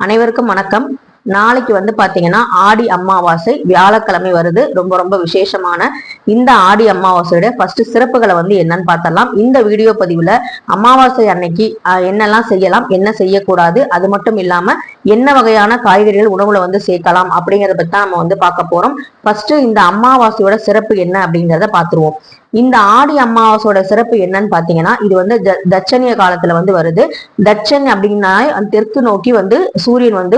அனைவருக்கும் வணக்கம். நாளைக்கு பாத்தீங்கன்னா ஆடி அமாவாசை வியாழக்கிழமை வருது. ரொம்ப ரொம்ப விசேஷமான இந்த ஆடி அமாவாசையோட ஃபர்ஸ்ட் சிறப்புகளை என்னன்னு பார்த்தலாம். இந்த வீடியோ பதிவுல அமாவாசை அன்னைக்கு என்னெல்லாம் செய்யலாம், என்ன செய்யக்கூடாது, அது மட்டும் இல்லாம என்ன வகையான காய்கறிகள் உணவுல சேர்க்கலாம் அப்படிங்கறத பத்தி தான் நம்ம பார்க்க போறோம். ஃபர்ஸ்ட் இந்த அமாவாசையோட சிறப்பு என்ன அப்படிங்கறத பாத்துருவோம். இந்த ஆடி அமாவாசையோட சிறப்பு என்னன்னு பாத்தீங்கன்னா, இது தட்சணிய காலத்துல வருது. தட்சன் அப்படின்னா தெற்கு நோக்கி சூரியன்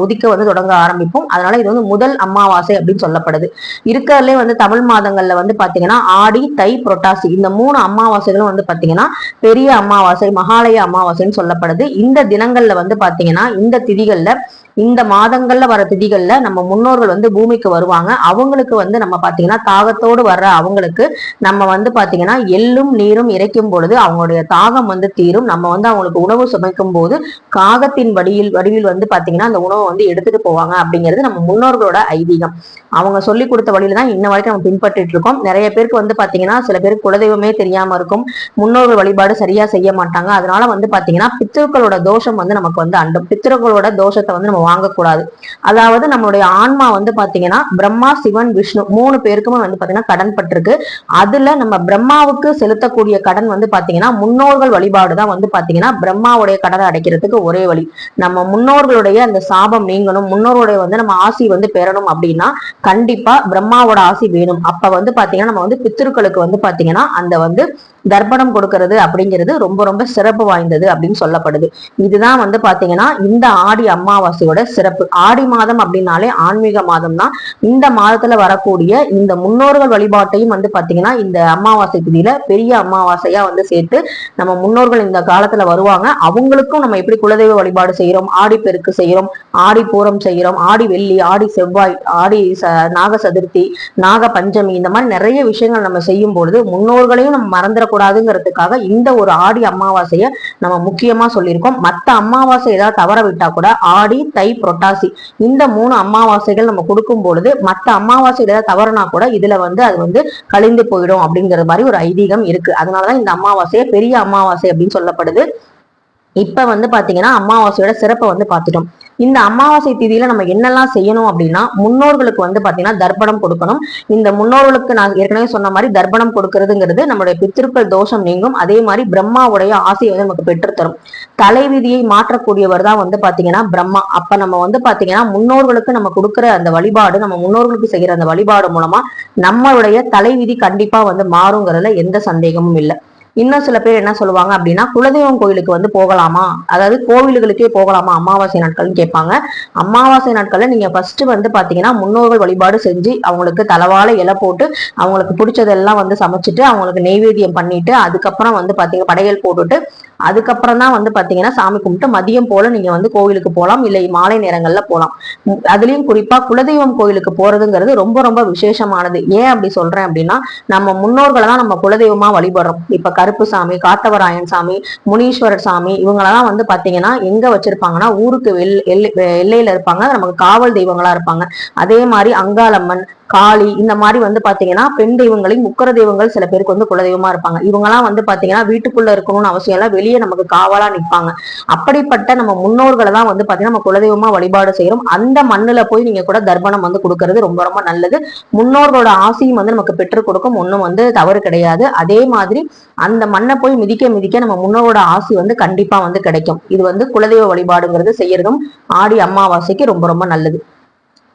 உதிக்க தொடங்க ஆரம்பிக்கும். அதனால இது முதல் அமாவாசை அப்படின்னு சொல்லப்படுது. இருக்கிறதுலே தமிழ் மாதங்கள்ல பாத்தீங்கன்னா ஆடி, தை, புரட்டாசி இந்த 3 அமாவாசைகளும் பாத்தீங்கன்னா பெரிய அமாவாசை, மகாலய அமாவாசைன்னு சொல்லப்படுது. இந்த தினங்கள்ல பாத்தீங்கன்னா இந்த திதிகள்ல இந்த மாதங்கள்ல வர திதிகள்ல நம்ம முன்னோர்கள் பூமிக்கு வருவாங்க. அவங்களுக்கு நம்ம பாத்தீங்கன்னா தாகத்தோடு வர்ற அவங்களுக்கு நம்ம பாத்தீங்கன்னா எள்ளும் நீரும் இறைக்கும் பொழுது அவங்களுடைய தாகம் தீரும். நம்ம அவங்களுக்கு உணவு சமைக்கும் போது காகத்தின் வடிவில் பாத்தீங்கன்னா அந்த உணவை எடுத்துட்டு போவாங்க அப்படிங்கிறது நம்ம முன்னோர்களோட ஐதீகம். அவங்க சொல்லி கொடுத்த வழியில தான் இன்ன வரைக்கும் நம்ம பின்பற்றிட்டு இருக்கோம். நிறைய பேருக்கு பாத்தீங்கன்னா சில பேருக்கு குலதெய்வமே தெரியாம இருக்கும், முன்னோர்கள் வழிபாடு சரியா செய்ய மாட்டாங்க. அதனால பாத்தீங்கன்னா பித்திருக்களோட தோஷம் நமக்கு அண்டும். பித்திருக்களோட தோஷத்தை நம்ம வாங்கக்கூடாது. அதாவது நம்மளுடைய ஆன்மா பாத்தீங்கன்னா பிரம்மா, சிவன், விஷ்ணு 3 பேருக்குமே பாத்தீங்கன்னா கடன் பட்டிருக்கு. அதுல நம்ம பிரம்மாவுக்கு செலுத்தக்கூடிய கடன் பாத்தீங்கன்னா முன்னோர்கள் வழிபாடு தான் பாத்தீங்கன்னா பிரம்மாவுடைய கடனை அடைக்கிறதுக்கு ஒரே வழி. நம்ம முன்னோர்களுடைய அந்த சாபம் நீங்கணும், முன்னோருடைய நம்ம ஆசி பெறணும் அப்படின்னா கண்டிப்பா பிரம்மாவோட ஆசி வேணும். அப்ப பாத்தீங்கன்னா நம்ம பித்திருக்களுக்கு பாத்தீங்கன்னா அந்த தர்ப்பணம் கொடுக்கறது அப்படிங்கிறது ரொம்ப ரொம்ப சிறப்பு வாய்ந்தது அப்படின்னு சொல்லப்படுது. இதுதான் பாத்தீங்கன்னா இந்த ஆடி அமாவாசையோட சிறப்பு. ஆடி மாதம் அப்படின்னாலே ஆன்மீக மாதம் தான். இந்த மாதத்துல வரக்கூடிய இந்த முன்னோர்கள் வழிபாட்டையும் பாத்தீங்கன்னா இந்த அமாவாசை திதியில பெரிய அமாவாசையா சேர்த்து நம்ம முன்னோர்கள் இந்த காலத்துல வருவாங்க. அவங்களுக்கும் நம்ம எப்படி குலதெய்வ வழிபாடு செய்யறோம், ஆடி பெருக்கு செய்யறோம், ஆடி பூரம் செய்யறோம், ஆடி வெள்ளி, ஆடி செவ்வாய், ஆடி நாக சதுர்த்தி, நாக பஞ்சமி, இந்த மாதிரி நிறைய விஷயங்கள் நம்ம செய்யும் பொழுது முன்னோர்களையும் நம்ம மறந்துடக்கூடாதுங்கிறதுக்காக இந்த ஒரு ஆடி அமாவாசைய நம்ம முக்கியமா சொல்லியிருக்கோம். மற்ற அமாவாசை ஏதாவது தவற விட்டா கூட ஆடி, தை, புரட்டாசி இந்த 3 அமாவாசைகள் நம்ம கொடுக்கும் பொழுது மற்ற அமாவாசை ஏதாவது தவறுனா கூட இதுல அது கழிந்து போயிடும் அப்படிங்கிற மாதிரி ஒரு ஐதீகம் இருக்கு. அதனாலதான் இந்த அமாவாசையை பெரிய அமாவாசை அப்படின்னு சொல்லப்படுது. இப்ப பாத்தீங்கன்னா அமாவாசையோட சிறப்பை பார்த்துட்டோம். இந்த அமாவாசை திதியில நம்ம என்னெல்லாம் செய்யணும் அப்படின்னா முன்னோர்களுக்கு பாத்தீங்கன்னா தர்ப்பணம் கொடுக்கணும். இந்த முன்னோர்களுக்கு நான் ஏற்கனவே சொன்ன மாதிரி தர்ப்பணம் கொடுக்கறதுங்கிறது நம்மளுடைய பித்திருக்கள் தோஷம் நீங்கும். அதே மாதிரி பிரம்மாவுடைய ஆசையை நமக்கு பெற்றுத்தரும். தலைவிதியை மாற்றக்கூடியவர் தான் பாத்தீங்கன்னா பிரம்மா. அப்ப நம்ம பாத்தீங்கன்னா முன்னோர்களுக்கு நம்ம கொடுக்குற அந்த வழிபாடு, நம்ம முன்னோர்களுக்கு செய்யற அந்த வழிபாடு மூலமா நம்மளுடைய தலைவிதி கண்டிப்பா மாறுங்கிறதுல எந்த சந்தேகமும் இல்லை. இன்னும் சில பேர் என்ன சொல்லுவாங்க அப்படின்னா குலதெய்வம் கோயிலுக்கு போகலாமா, அதாவது கோவில்களுக்கே போகலாமா அமாவாசை நாட்கள்னு கேட்பாங்க. அமாவாசை நாட்கள்ல நீங்க ஃபர்ஸ்ட் பாத்தீங்கன்னா முன்னோர்கள் வழிபாடு செஞ்சு அவங்களுக்கு தலவாழை இலை போட்டு அவங்களுக்கு பிடிச்சதெல்லாம் சமைச்சிட்டு அவங்களுக்கு நெய்வேத்தியம் பண்ணிட்டு அதுக்கப்புறம் பாத்தீங்கன்னா படையல் போட்டுட்டு அதுக்கப்புறம் தான் பாத்தீங்கன்னா சாமி கும்பிட்டு மதியம் போல நீங்க கோவிலுக்கு போகலாம், இல்லை மாலை நேரங்கள்ல போகலாம். அதுலயும் குறிப்பா குலதெய்வம் கோயிலுக்கு போறதுங்கிறது ரொம்ப ரொம்ப விசேஷமானது. ஏன் அப்படி சொல்றேன் அப்படின்னா நம்ம முன்னோர்களை தான் நம்ம குலதெய்வமா வழிபடுறோம். இப்ப கருப்பு சாமி, காத்தவராயன் சாமி, முனீஸ்வரர் சாமி இவங்களெல்லாம் பாத்தீங்கன்னா எங்க வச்சிருப்பாங்கன்னா ஊருக்கு எல்லையில இருப்பாங்க, நமக்கு காவல் தெய்வங்களா இருப்பாங்க. அதே மாதிரி அங்காளம்மன், காளி இந்த மாதிரி பாத்தீங்கன்னா பெண் தெய்வங்களையும் முக்கர தெய்வங்கள் சில பேருக்கு குலதெய்வமா இருப்பாங்க. இவங்கெல்லாம் பாத்தீங்கன்னா வீட்டுக்குள்ள இருக்கணும்னு அவசியம் இல்லை, வெளியே நமக்கு காவலா நிற்பாங்க. அப்படிப்பட்ட நம்ம முன்னோர்களை தான் பாத்தீங்கன்னா நம்ம குலதெய்வமா வழிபாடு செய்யறோம். அந்த மண்ணுல போய் நீங்க கூட தர்ப்பணம் கொடுக்கறது ரொம்ப ரொம்ப நல்லது. முன்னோர்களோட ஆசையும் நமக்கு பெற்றுக் கொடுக்கும், ஒண்ணும் தவறு கிடையாது. அதே மாதிரி அந்த மண்ணை போய் மிதிக்க மிதிக்க நம்ம முன்னோரோட ஆசி கண்டிப்பா கிடைக்கும். இது குலதெய்வ வழிபாடுங்கிறது செய்யறதும் ஆடி அமாவாசைக்கு ரொம்ப ரொம்ப நல்லது.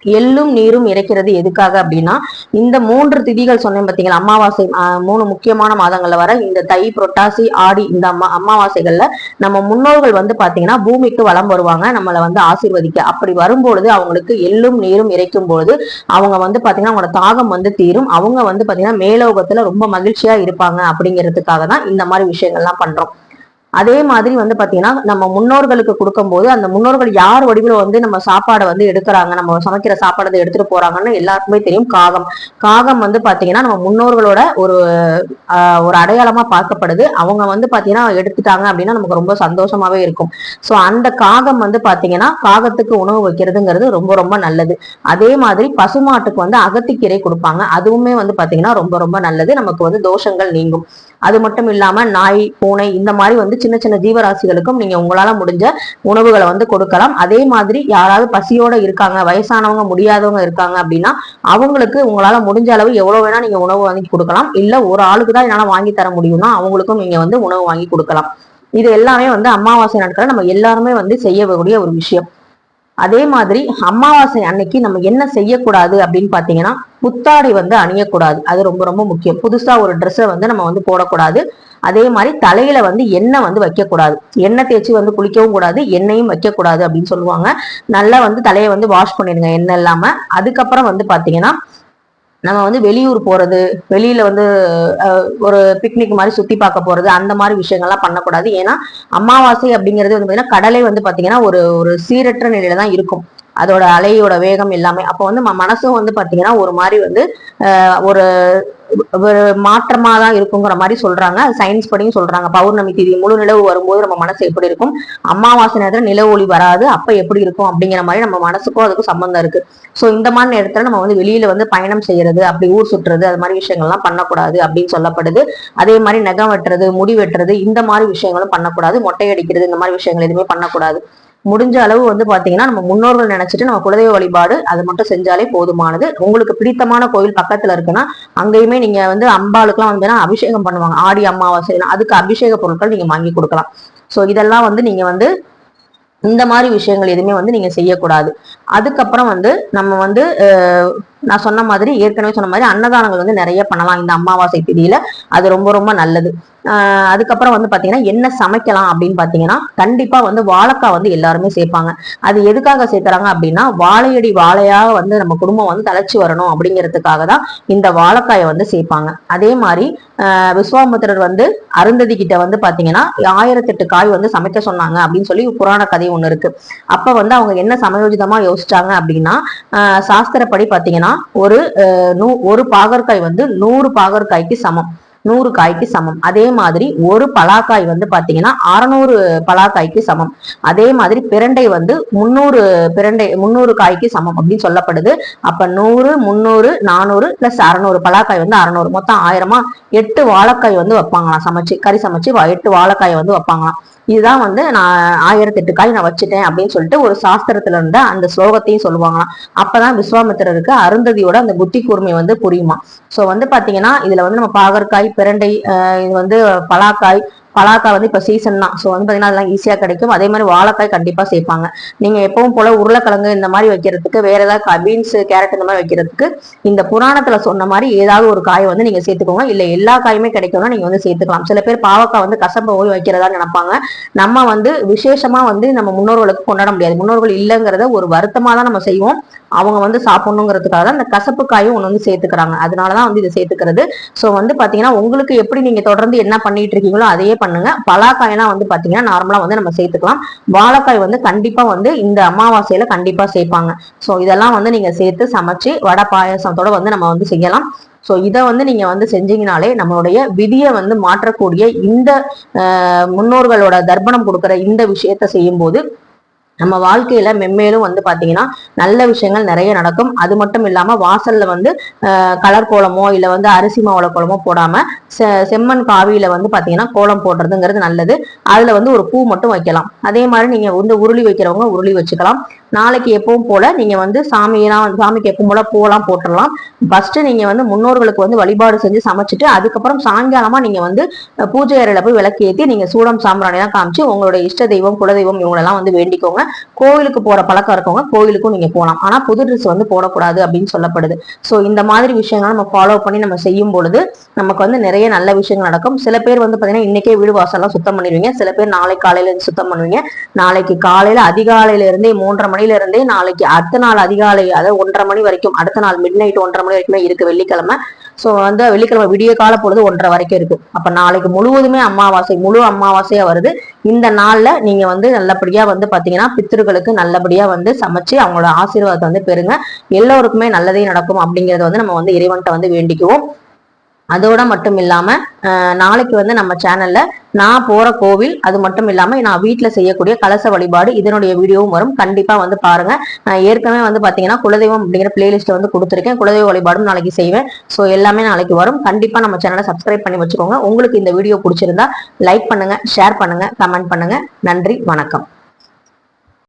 எள்ளும் நீரும் இறைக்கிறது எதுக்காக அப்படின்னா இந்த 3 திதிகள் சொன்னேன் பார்த்தீங்களா, அமாவாசை 3 முக்கியமான மாதங்கள்ல வர இந்த தை, புரட்டாசி, ஆடி இந்த அமாவாசைகள்ல நம்ம முன்னோர்கள் பாத்தீங்கன்னா பூமிக்கு வலம் வருவாங்க நம்மளை ஆசீர்வதிக்க. அப்படி வரும்பொழுது அவங்களுக்கு எள்ளும் நீரும் இறைக்கும் பொழுது அவங்க பாத்தீங்கன்னா அவங்களோட தாகம் தீரும். அவங்க பாத்தீங்கன்னா மேலோகத்துல ரொம்ப மகிழ்ச்சியா இருப்பாங்க. அப்படிங்கிறதுக்காக தான் இந்த மாதிரி விஷயங்கள்லாம் பண்றோம். அதே மாதிரி பாத்தீங்கன்னா நம்ம முன்னோர்களுக்கு கொடுக்கும் போது அந்த முன்னோர்கள் யார் வடிவில் நம்ம சாப்பாடை எடுக்கிறாங்க, நம்ம சமைக்கிற சாப்பாடை எடுத்துட்டு போறாங்கன்னு எல்லாருக்குமே தெரியும். காகம் பாத்தீங்கன்னா நம்ம முன்னோர்களோட ஒரு அடையாளமா பார்க்கப்படுது. அவங்க பாத்தீங்கன்னா எடுத்துட்டாங்க அப்படின்னா நமக்கு ரொம்ப சந்தோஷமாவே இருக்கும். சோ அந்த காகம் பாத்தீங்கன்னா காகத்துக்கு உணவு வைக்கிறதுங்கிறது ரொம்ப ரொம்ப நல்லது. அதே மாதிரி பசுமாட்டுக்கு அகத்திக்கீரை கொடுப்பாங்க. அதுவுமே பாத்தீங்கன்னா ரொம்ப ரொம்ப நல்லது, நமக்கு தோஷங்கள் நீங்கும். அது மட்டும் இல்லாம நாய், பூனை இந்த மாதிரி சின்ன சின்ன ஜீவராசிகளுக்கும் நீங்க உங்களால முடிஞ்ச உணவுகளை வந்து கொடுக்கலாம். அதே மாதிரி யாராவது பசியோட இருக்காங்க, வயசானவங்க முடியாதவங்க இருக்காங்க அப்படின்னா அவங்களுக்கு உங்களால முடிஞ்ச அளவு எவ்வளவு வேணா நீங்க உணவு வாங்கி கொடுக்கலாம். இல்ல ஒரு ஆளுக்கு தான் என்னால வாங்கி தர முடியும்னா அவங்களுக்கும் நீங்க வந்து உணவு வாங்கி கொடுக்கலாம். இது எல்லாமே வந்து அமாவாசை நாட்களை நம்ம எல்லாருமே வந்து செய்யக்கூடிய ஒரு விஷயம். அதே மாதிரி அமாவாசை அன்னைக்கு நம்ம என்ன செய்யக்கூடாது அப்படின்னு பாத்தீங்கன்னா புத்தாடை வந்து அணியக்கூடாது. அது ரொம்ப ரொம்ப முக்கியம். புதுசா ஒரு ட்ரெஸ்ஸை வந்து நம்ம வந்து போடக்கூடாது. அதே மாதிரி தலையில வந்து எண்ணெய் வந்து வைக்கக்கூடாது. எண்ணெய் தேய்ச்சி வந்து குளிக்கவும் கூடாது, எண்ணெயும் வைக்கக்கூடாது அப்படின்னு சொல்லுவாங்க. நல்லா வந்து தலையை வந்து வாஷ் பண்ணிடுங்க எண்ணெய் இல்லாம. அதுக்கப்புறம் வந்து பாத்தீங்கன்னா நம்ம வந்து வெளியூர் போறது, வெளியில வந்து ஒரு பிக்னிக் மாதிரி சுத்தி பார்க்க போறது, அந்த மாதிரி விஷயங்கள்லாம் பண்ணக்கூடாது. ஏன்னா அமாவாசை அப்படிங்கிறது வந்து பாத்தீங்கன்னா கடலை வந்து பாத்தீங்கன்னா ஒரு ஒரு சீரற்ற நிலையில தான் இருக்கும். அதோட அலையோட வேகம் எல்லாமே. அப்போ வந்து மனசும் வந்து பாத்தீங்கன்னா ஒரு மாதிரி வந்து ஒரு ஒரு மாற்றமா தான் இருக்குங்கிற மாதிரி சொல்றாங்க. சயின்ஸ் படியும் சொல்றாங்க. பௌர்ணமி தேதி முழு நிலவு வரும்போது நம்ம மனசு எப்படி இருக்கும், அமாவாசை நேரத்துல நிலவு ஒளி வராது அப்ப எப்படி இருக்கும் அப்படிங்கிற மாதிரி நம்ம மனசுக்கும் அதுக்கும் சம்பந்தம் இருக்கு. சோ இந்த மாதிரி நேரத்துல நம்ம வந்து வெளியில வந்து பயணம் செய்யறது, அப்படி ஊர் சுற்றுறது, அது மாதிரி விஷயங்கள்லாம் பண்ணக்கூடாது அப்படின்னு சொல்லப்படுது. அதே மாதிரி நகம் வெட்டுறது, முடி வெட்டுறது, இந்த மாதிரி விஷயங்களும் பண்ணக்கூடாது. மொட்டை அடிக்கிறது, இந்த மாதிரி விஷயங்கள் எதுவுமே பண்ணக்கூடாது. முடிஞ்ச அளவு வந்து பாத்தீங்கன்னா நம்ம முன்னோர்கள் நினைச்சிட்டு நம்ம குலதெய்வ வழிபாடு அதை மட்டும் செஞ்சாலே போதுமானது. உங்களுக்கு பிடித்தமான கோயில் பக்கத்துல இருக்குன்னா அங்கேயுமே நீங்க வந்து அம்பாளுக்குலாம் வந்து அபிஷேகம் பண்ணுவாங்க. ஆடி அமாவாசை அதுக்கு அபிஷேக பொருட்கள் நீங்க வாங்கி கொடுக்கலாம். சோ இதெல்லாம் வந்து நீங்க வந்து இந்த மாதிரி விஷயங்கள் எதுவுமே வந்து நீங்க செய்யக்கூடாது. அதுக்கப்புறம் வந்து நம்ம வந்து நான் சொன்ன மாதிரி ஏற்கனவே சொன்ன மாதிரி அன்னதானங்கள் வந்து நிறைய பண்ணலாம் இந்த அமாவாசை திதியில. அது ரொம்ப ரொம்ப நல்லது. அதுக்கப்புறம் வந்து பாத்தீங்கன்னா என்ன சமைக்கலாம் அப்படின்னு பாத்தீங்கன்னா கண்டிப்பா வந்து வாழைக்காய் வந்து எல்லாருமே சேர்ப்பாங்க. அது எதுக்காக சேர்க்கிறாங்க அப்படின்னா வாழையடி வாழையாக வந்து நம்ம குடும்பம் வந்து தலைச்சு வரணும் அப்படிங்கிறதுக்காக தான் இந்த வாழைக்காயை வந்து சேர்ப்பாங்க. அதே மாதிரி விஸ்வாமித்திரர் வந்து அருந்ததி கிட்ட வந்து பாத்தீங்கன்னா 1008 காய் வந்து சமைக்க சொன்னாங்க அப்படின்னு சொல்லி புராண கதை ஒண்ணு இருக்கு. அப்ப வந்து அவங்க என்ன சமயோஜிதமா யோசிச்சாங்க அப்படின்னா சாஸ்திரப்படி பாத்தீங்கன்னா ஒரு பாகற்காய் வந்து 100 பாகற்காய்க்கு சமம், 100 காய்க்கு சமம். அதே மாதிரி ஒரு பலாக்காய் வந்து பாத்தீங்கன்னா 600 பலாக்காய்க்கு சமம். அதே மாதிரி பிரண்டை வந்து 300 காய்க்கு சமம் அப்படின்னு சொல்லப்படுது. அப்ப 100 300 400 பிளஸ் 600 பலாக்காய் வந்து 600 மொத்தம் 1000. 8 வாழைக்காய் வந்து வைப்பாங்களாம். சமைச்சு கறி சமைச்சு 8 வாழைக்காய் வந்து வைப்பாங்களாம். இதுதான் வந்து நான் 1008 காய் நான் வச்சுட்டேன் அப்படின்னு சொல்லிட்டு ஒரு சாஸ்திரத்துல இருந்த அந்த ஸ்லோகத்தையும் சொல்லுவாங்களாம். அப்பதான் விஸ்வாமித்திரருக்கு அருந்ததியோட அந்த புத்தி கூர்மை வந்து புரியுமா. சோ வந்து பாத்தீங்கன்னா இதுல வந்து நம்ம பாகற்காய், பிரண்டை, இது வந்து பலாக்காய் வந்து இப்ப சீசன் தான். ஸோ வந்து பாத்தீங்கன்னா அதெல்லாம் ஈஸியா கிடைக்கும். அதே மாதிரி வாழைக்காய் கண்டிப்பா சேர்ப்பாங்க. நீங்க எப்பவும் போல உருளைக்கிழங்கு இந்த மாதிரி வைக்கிறதுக்கு, வேற ஏதாவது பீன்ஸ், கேரட் இந்த மாதிரி வைக்கிறதுக்கு இந்த புராணத்துல சொன்ன மாதிரி ஏதாவது ஒரு காய் வந்து நீங்க சேர்த்துக்கோங்க. இல்ல எல்லா காயுமே கிடைக்கும்னா நீங்க வந்து சேர்த்துக்கலாம். சில பேர் பாவக்காய் வந்து கசப்பை போய் வைக்கிறதா நினைப்பாங்க. நம்ம வந்து விசேஷமா வந்து நம்ம முன்னோர்களுக்கு கொண்டாட முடியாது. முன்னோர்கள் இல்லைங்கிறத ஒரு வருத்தமா தான் நம்ம செய்வோம். அவங்க வந்து சாப்பிடணுங்கிறதுக்காக தான் இந்த கசப்பு காயும் ஒண்ணு வந்து சேர்த்துக்கிறாங்க. அதனாலதான் வந்து இதை சேர்த்துக்கிறது. சோ வந்து பாத்தீங்கன்னா உங்களுக்கு எப்படி நீங்க தொடர்ந்து என்ன பண்ணிட்டு இருக்கீங்களோ அதையே பண்ணுங்க. பலாக்காயெல்லாம் வந்து பாத்தீங்கன்னா நார்மலா வந்து நம்ம சேர்த்துக்கலாம். வாழைக்காய் வந்து கண்டிப்பா வந்து இந்த அமாவாசையில கண்டிப்பா சேர்ப்பாங்க. சோ இதெல்லாம் வந்து நீங்க சேர்த்து சமைச்சு வடை பாயசத்தோட வந்து நம்ம வந்து செய்யலாம். சோ இதை வந்து நீங்க வந்து செஞ்சீங்கனாலே நம்மளுடைய விதியை வந்து மாற்றக்கூடிய இந்த முன்னோர்களோட தர்ப்பணம் கொடுக்குற இந்த விஷயத்த செய்யும் போது நம்ம வாழ்க்கையில மென்மேலும் வந்து பாத்தீங்கன்னா நல்ல விஷயங்கள் நிறைய நடக்கும். அது மட்டும் இல்லாம வாசல்ல வந்து கலர் கோலமோ இல்ல வந்து அரிசி மாவுள கோலமோ போடாம செம்மண் காவியில வந்து பாத்தீங்கன்னா கோலம் போடுறதுங்கிறது நல்லது. அதுல வந்து ஒரு பூ மட்டும் வைக்கலாம். அதே மாதிரி நீங்க வந்து உருளி வைக்கிறவங்க உருளி வச்சுக்கலாம். நாளைக்கு எப்பவும் போல நீங்க வந்து சாமிக்கு எப்பவும் போல பூவெல்லாம் போட்டுடலாம். ஃபர்ஸ்ட் நீங்க வந்து முன்னோர்களுக்கு வந்து வழிபாடு செஞ்சு சமைச்சிட்டு அதுக்கப்புறம் சாயங்காலமா நீங்க வந்து பூஜை அறையில போய் விளக்கு ஏற்றி நீங்க சூடம் சாம்பிராணி எல்லாம் காமிச்சு உங்களுடைய இஷ்ட தெய்வம், குலதெய்வம் இவங்களெல்லாம் வந்து வேண்டிக்கோங்க. கோயிலுக்கு போற பழக்கம் இருக்கவங்க கோயிலுக்கும் நீங்க போகலாம். ஆனா புது ட்ரெஸ் வந்து போடக்கூடாது அப்படின்னு சொல்லப்படுது. சோ இந்த மாதிரி விஷயங்கள் நம்ம ஃபாலோ பண்ணி நம்ம செய்யும் பொழுது நமக்கு வந்து நிறைய நல்ல விஷயங்கள் நடக்கும். சில பேர் வந்து பாத்தீங்கன்னா இன்னைக்கே வீடு வாசல்லாம் சுத்தம் பண்ணிடுவீங்க. சில பேர் நாளைக்கு காலையில இருந்து சுத்தம் பண்ணுவீங்க. நாளைக்கு காலையில அதிகாலையில இருந்தே 3:30 மணில இருந்தே நாளைக்கு அடுத்த நாள் அதிகாலை, அதாவது 1:30 மணி வரைக்கும், அடுத்த நாள் மிட் நைட் 1:30 மணி வரைக்குமே இருக்கு வெள்ளிக்கிழமை. சோ வந்து வெள்ளிக்கிழமை விடிய கால பொழுது 1:30 வரைக்கும் இருக்கு. அப்ப நாளைக்கு முழுவதுமே அமாவாசை, முழு அமாவாசையா வருது. இந்த நாள்ல நீங்க வந்து நல்லபடியா வந்து பாத்தீங்கன்னா பித்திருக்களுக்கு நல்லபடியா வந்து சமைச்சு அவங்களோட ஆசீர்வாதத்தை வந்து பெறுங்க. எல்லோருக்குமே நல்லதே நடக்கும் அப்படிங்கறத வந்து நம்ம வந்து இறைவன்கிட்ட வந்து வேண்டிக்குவோம். அதோட மட்டும் இல்லாம நாளைக்கு வந்து நம்ம சேனல்ல நான் போற கோவில், அது மட்டும் இல்லாம நான் வீட்டுல செய்யக்கூடிய கலச வழிபாடு, இதனுடைய வீடியோவும் வரும். கண்டிப்பா வந்து பாருங்க. நான் ஏற்கனவே வந்து பாத்தீங்கன்னா குலதெய்வம் அப்படிங்கிற பிளேலிஸ்ட் வந்து கொடுத்துருக்கேன். குலதெய்வ வழிபாடும் நாளைக்கு செய்வேன். ஸோ எல்லாமே நாளைக்கு வரும். கண்டிப்பா நம்ம சேனலை சப்ஸ்கிரைப் பண்ணி வச்சுக்கோங்க. உங்களுக்கு இந்த வீடியோ பிடிச்சிருந்தா லைக் பண்ணுங்க, ஷேர் பண்ணுங்க, கமெண்ட் பண்ணுங்க. நன்றி, வணக்கம்.